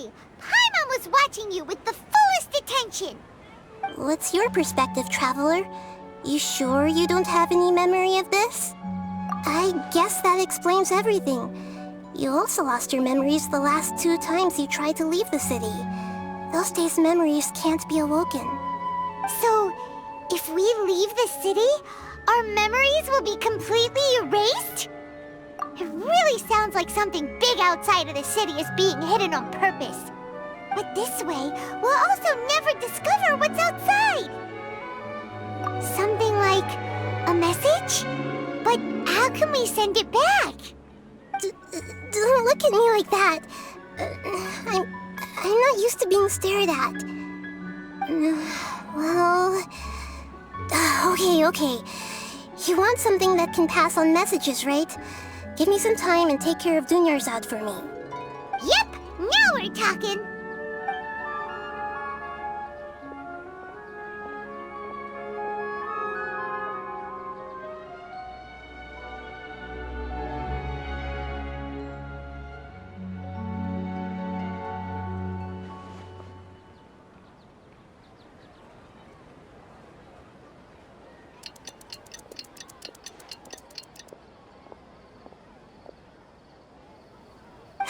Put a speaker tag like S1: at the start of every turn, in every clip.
S1: way! Paimon was watching you with the fullest attention!
S2: What's your perspective, Traveler? You sure you don't have any memory of this? I guess that explains everything. You also lost your memories the last 2 times you tried to leave the city. Those days' memories can't be awoken.
S1: So, if we leave the city, our memories will be completely erased? It really sounds like something big outside of the city is being hidden on purpose. But this way, we'll also never discover what's outside. Something like a message? But how can we send it back?
S2: Don't look at me like that. I'm not used to being stared at. Well... Okay. You want something that can pass on messages, right? Give me some time and take care of Dunyarzad for me.
S1: Yep! Now we're talking!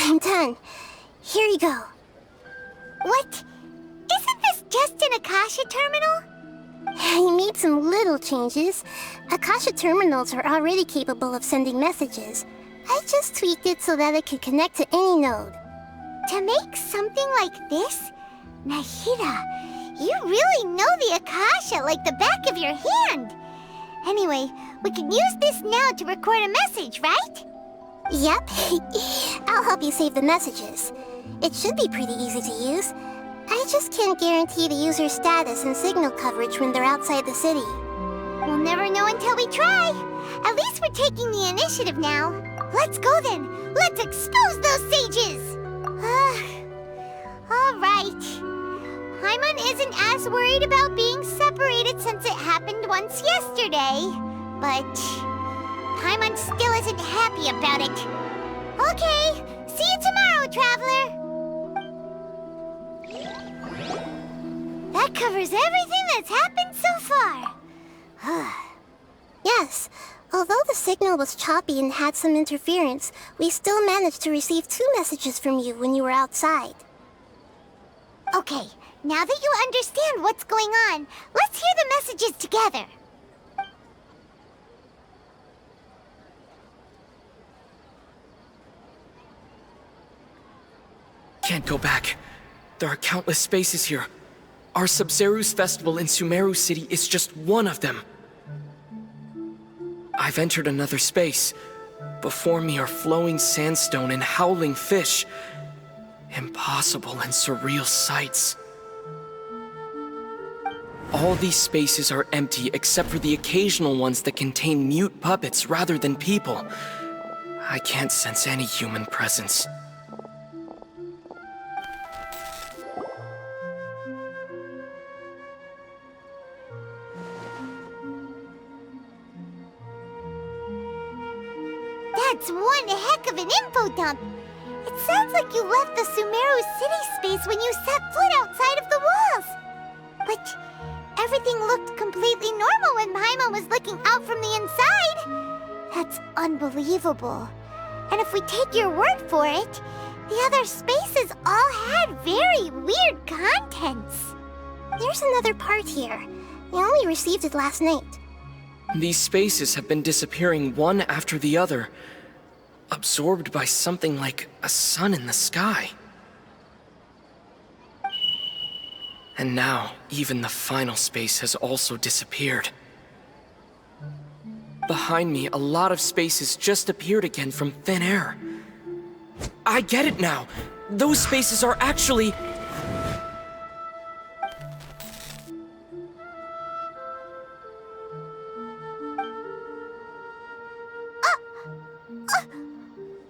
S2: I'm done. Here you go.
S1: What? Isn't this just an Akasha terminal?
S2: I made some little changes. Akasha terminals are already capable of sending messages. I just tweaked it so that it could connect to any node.
S1: To make something like this? Nahida, you really know the Akasha like the back of your hand. Anyway, we can use this now to record a message, right?
S2: Yep. I'll help you save the messages. It should be pretty easy to use. I just can't guarantee the user's status and signal coverage when they're outside the city.
S1: We'll never know until we try. At least we're taking the initiative now. Let's go then. Let's expose those sages. All right. Paimon isn't as worried about being separated since it happened once yesterday. But Paimon still isn't happy about it. Okay, see you tomorrow, Traveler. That covers everything that's happened so far.
S2: Yes, although the signal was choppy and had some interference, we still managed to receive 2 messages from you when you were outside.
S1: Okay, now that you understand what's going on, let's hear the messages together.
S3: Can't go back. There are countless spaces here. Our Sumeru's festival in Sumeru City is just one of them. I've entered another space. Before me are flowing sandstone and howling fish. Impossible and surreal sights. All these spaces are empty except for the occasional ones that contain mute puppets rather than people. I can't sense any human presence.
S1: That's one heck of an info dump. It sounds like you left the Sumeru city space when you set foot outside of the walls. But everything looked completely normal when Paimon was looking out from the inside. That's unbelievable. And if we take your word for it, the other spaces all had very weird contents.
S2: There's another part here. We only received it last night.
S3: These spaces have been disappearing one after the other, absorbed by something like a sun in the sky. And now, even the final space has also disappeared. Behind me, a lot of spaces just appeared again from thin air. I get it now! Those spaces are actually...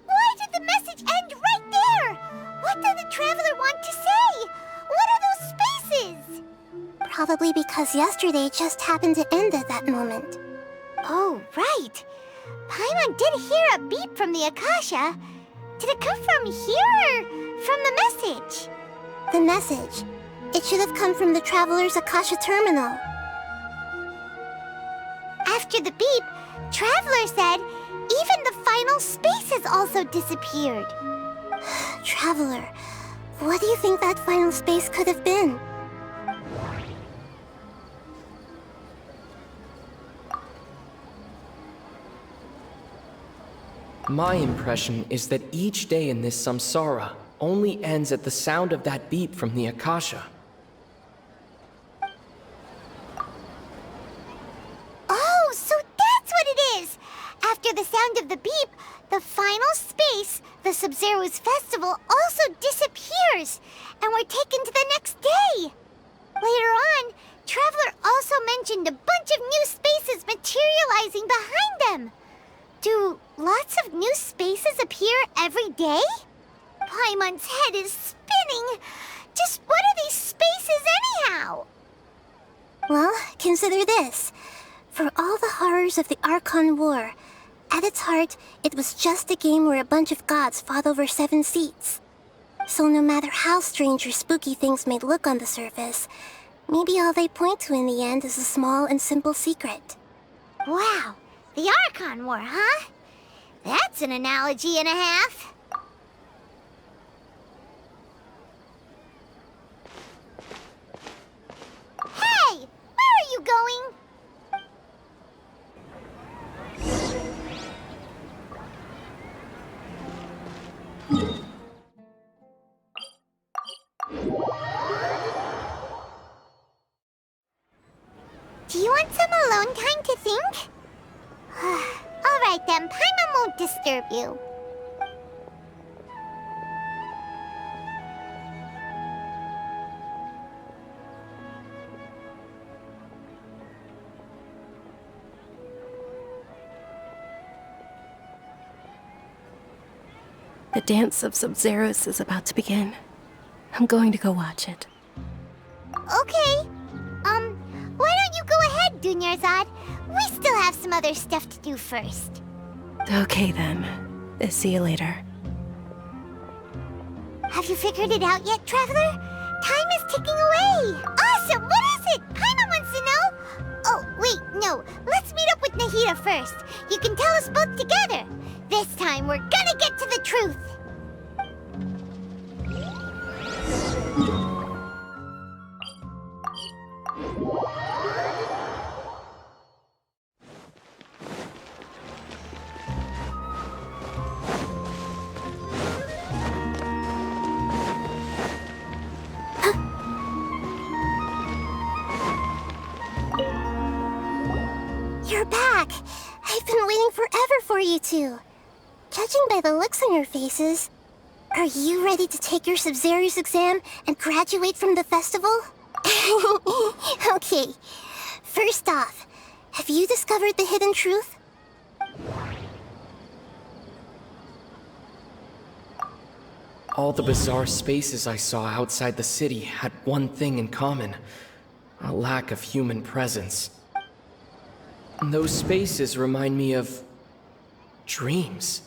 S1: Why did the message end right there? What did the Traveler want to say? What are those spaces?
S2: Probably because yesterday just happened to end at that moment.
S1: Oh, right. Paimon did hear a beep from the Akasha. Did it come from here or From the message.
S2: The message. It should have come from the Traveler's Akasha terminal.
S1: After the beep, Traveler said even the final space has also disappeared.
S2: Traveler, what do you think that final space could have been?
S3: My impression is that each day in this samsara only ends at the sound of that beep from the Akasha.
S1: Oh, so that's what it is! After the sound of the beep, the final space, the Sumeru's festival, also disappears, and we're taken to the next day. Later on, Traveler also mentioned a bunch of new spaces materializing behind them. Do lots of new spaces appear every day? Paimon's head is spinning. Just what are these spaces anyhow?
S2: Well, consider this. For all the horrors of the Archon War, at its heart, it was just a game where a bunch of gods fought over 7 seats. So no matter how strange or spooky things may look on the surface, maybe all they point to in the end is a small and simple secret.
S1: Wow, the Archon War, huh? That's an analogy and a half. Hey, where are you going? Do you want some alone time to think? Alright then, Paimon won't disturb you.
S4: The dance of Sub-Zeros is about to begin. I'm going to go watch it.
S1: Okay. Why don't you go ahead, Dunyarzad? We still have some other stuff to do first.
S4: Okay then. See you later.
S1: Have you figured it out yet, Traveler? Time is ticking away! Awesome! What is it? Paimon wants to know! Oh, wait, no. Let's meet up with Nahida first. You can tell us both together. This time, we're gonna get to the truth!
S2: You're back! I've been waiting forever for you two. Judging by the looks on your faces, are you ready to take your Sub-Zero's exam and graduate from the festival? Okay, first off, have you discovered the hidden truth?
S3: All the bizarre spaces I saw outside the city had one thing in common: a lack of human presence. Those spaces remind me of dreams,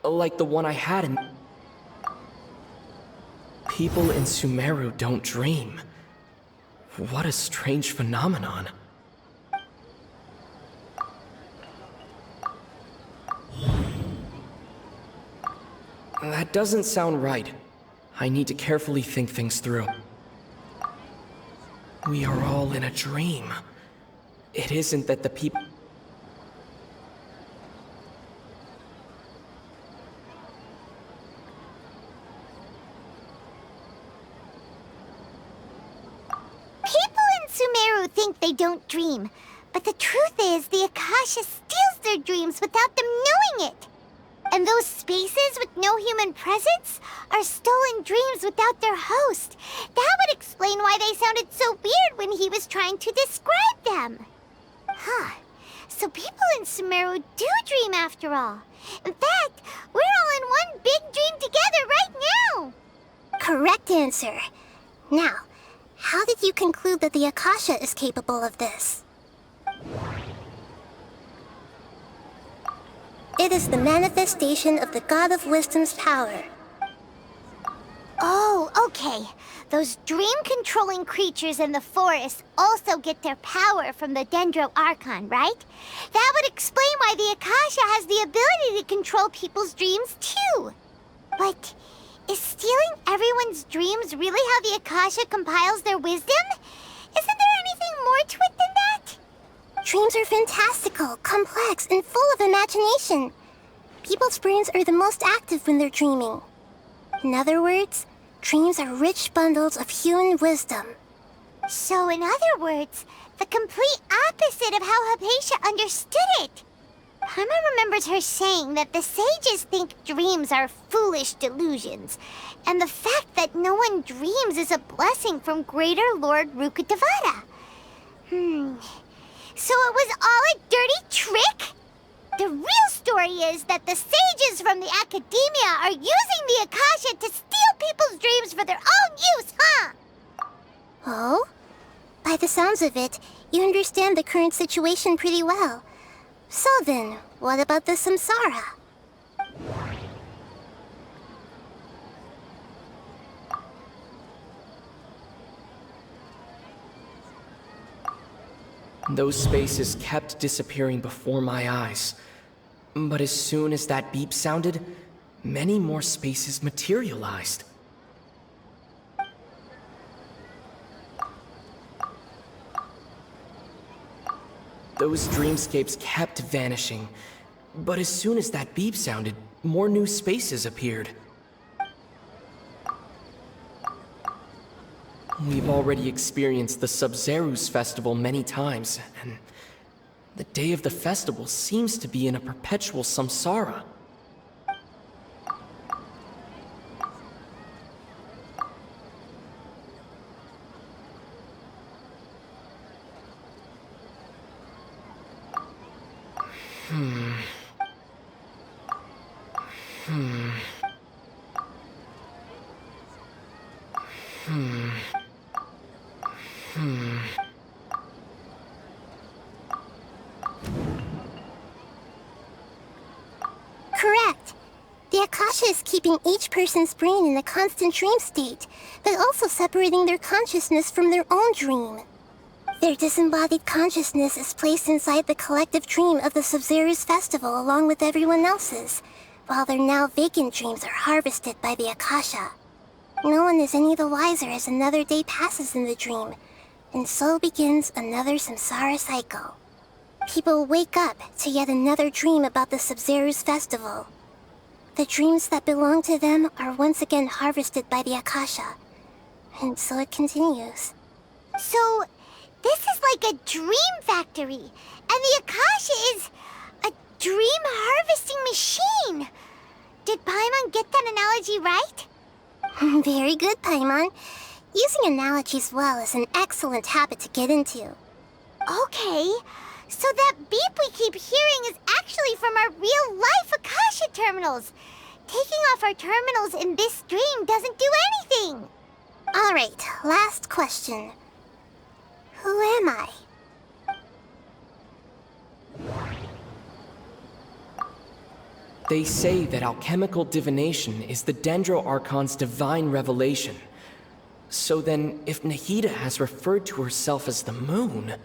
S3: like the one I had in... People in Sumeru don't dream. What a strange phenomenon. That doesn't sound right. I need to carefully think things through. We are all in a dream. It isn't that the people...
S1: People in Sumeru think they don't dream, but the truth is the Akasha steals their dreams without them knowing it. And those spaces with no human presence are stolen dreams without their host. That would explain why they sounded so weird when he was trying to describe them. Huh. So people in Sumeru do dream after all. In fact, we're all in one big dream together right now.
S2: Correct answer. Now, how did you conclude that the Akasha is capable of this? It is the manifestation of the God of Wisdom's power.
S1: Okay, those dream-controlling creatures in the forest also get their power from the Dendro Archon, right? That would explain why the Akasha has the ability to control people's dreams, too. But is stealing everyone's dreams really how the Akasha compiles their wisdom? Isn't there anything more to it than that?
S2: Dreams are fantastical, complex, and full of imagination. People's brains are the most active when they're dreaming. In other words, dreams are rich bundles of human wisdom.
S1: So in other words, the complete opposite of how Hypatia understood it. Paimon remembers her saying that the sages think dreams are foolish delusions, and the fact that no one dreams is a blessing from Greater Lord Rukkhadevata. So it was all a dirty trick? The real story is that the sages from the academia are using the Akasha to steal people's dreams for their own use, huh?
S2: Oh? By the sounds of it, you understand the current situation pretty well. So then, what about the samsara?
S3: Those spaces kept disappearing before my eyes. But as soon as that beep sounded, many more spaces materialized. Those dreamscapes kept vanishing, but as soon as that beep sounded, more new spaces appeared. We've already experienced the Sub-Zeru's festival many times, and the day of the festival seems to be in a perpetual samsara.
S2: Correct. The Akasha is keeping each person's brain in a constant dream state, but also separating their consciousness from their own dream. Their disembodied consciousness is placed inside the collective dream of the Sub-Zeru's festival along with everyone else's, while their now vacant dreams are harvested by the Akasha. No one is any the wiser as another day passes in the dream, and so begins another samsara cycle. People wake up to yet another dream about the Sub-Zeru's festival. The dreams that belong to them are once again harvested by the Akasha, and so it continues.
S1: So, this is like a dream factory, and the Akasha is a dream harvesting machine. Did Paimon get that analogy right?
S2: Very good, Paimon. Using analogies well is an excellent habit to get into.
S1: Okay, so that beep we keep hearing is actually from our real-life Akasha terminals. Taking off our terminals in this dream doesn't do anything.
S2: Alright, last question. Who am I?
S3: They say that alchemical divination is the Dendro Archon's divine revelation. So then, if Nahida has referred to herself as the moon...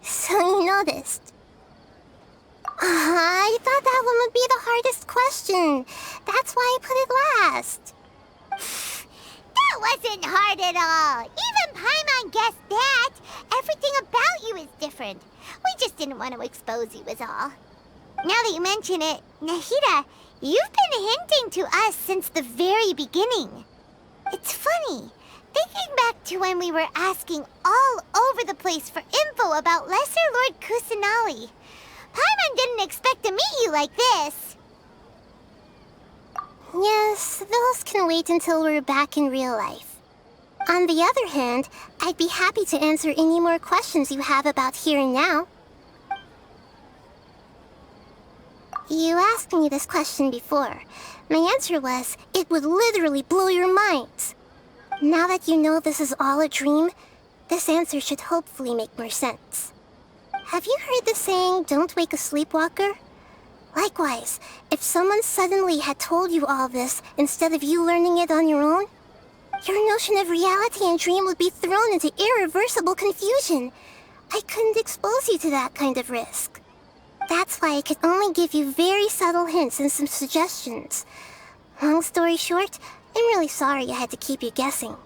S2: So you noticed. I thought that one would be the hardest question. That's why I put it last.
S1: That wasn't hard at all. Even Paimon guessed that. Everything about you is different. We just didn't want to expose you is all. Now that you mention it, Nahida, you've been hinting to us since the very beginning. It's funny. Thinking back to when we were asking all over the place for info about Lesser Lord Kusanali, Paimon didn't expect to meet you like this.
S2: Yes, those can wait until we're back in real life. On the other hand, I'd be happy to answer any more questions you have about here and now. You asked me this question before. My answer was, it would literally blow your minds. Now that you know this is all a dream, this answer should hopefully make more sense. Have you heard the saying, don't wake a sleepwalker? Likewise, if someone suddenly had told you all this instead of you learning it on your own, your notion of reality and dream would be thrown into irreversible confusion. I couldn't expose you to that kind of risk. That's why I could only give you very subtle hints and some suggestions. Long story short, I'm really sorry I had to keep you guessing.